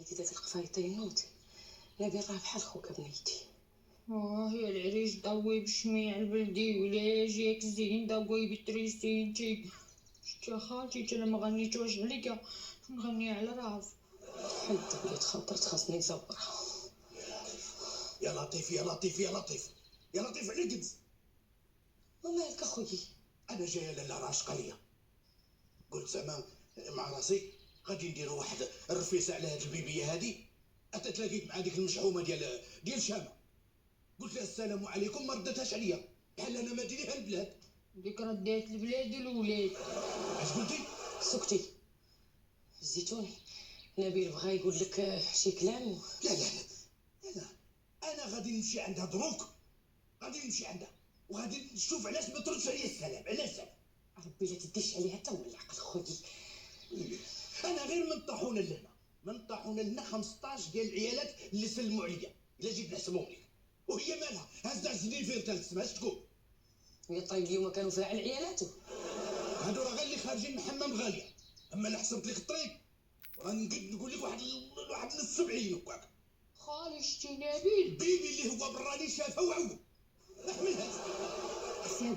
بنيتي داك القفايطه ينوض نبي راه بحال خوك بنيتي. يا العريش ضوي بشميع البلدي ولا جاك زين ضوي بتريسينتي. شتي يا خالتي انا ما غنيتوش عليا، نغني على راسي. حد بلات خاطرت خاصني نصبرها. يا لطيف يا لطيف يا لطيف يا لطيف على قد. ومالك اخويا؟ انا جايه لاله راشقه ليا، قلت زعما مع راسي غادي نديروا واحد الرفيسه على هاد البيبيه هادي. حتى تلاقيت مع ديك المشحومه ديال شامه، قلت لها السلام عليكم، ما ردتهاش عليا بحال انا ما ديريها البلاد. ديك ردات البلاد والولاد. اش قلتي؟ سكتي زيتوني. نبيل بغى يقول لك شي كلام. لا لا لا، انا غادي نمشي عندها دروك، غادي نمشي عندها وغادي نشوف علاش ما تردش عليا السلام. علاش ربي لا تديش عليها حتى هو العقل خويا. انا غير من طاحونه لهنا، من طاحونه لهنا 15 ديال العيالات اللي سلموا عليا الا جيت نحسبهم لك، وهي مالها هازه سنين فين ثالث سما. اش تقول؟ يا طيب اليوم كانوا فيها على عيالاته. هادو راه غير اللي خارجين من حمام غاليه، اما اللي حسبت لك الطريق نقول لك واحد نص 70 هكاك. خالي شتي نبيل بيبي اللي هو براني شافه وعوق. احمل هذا.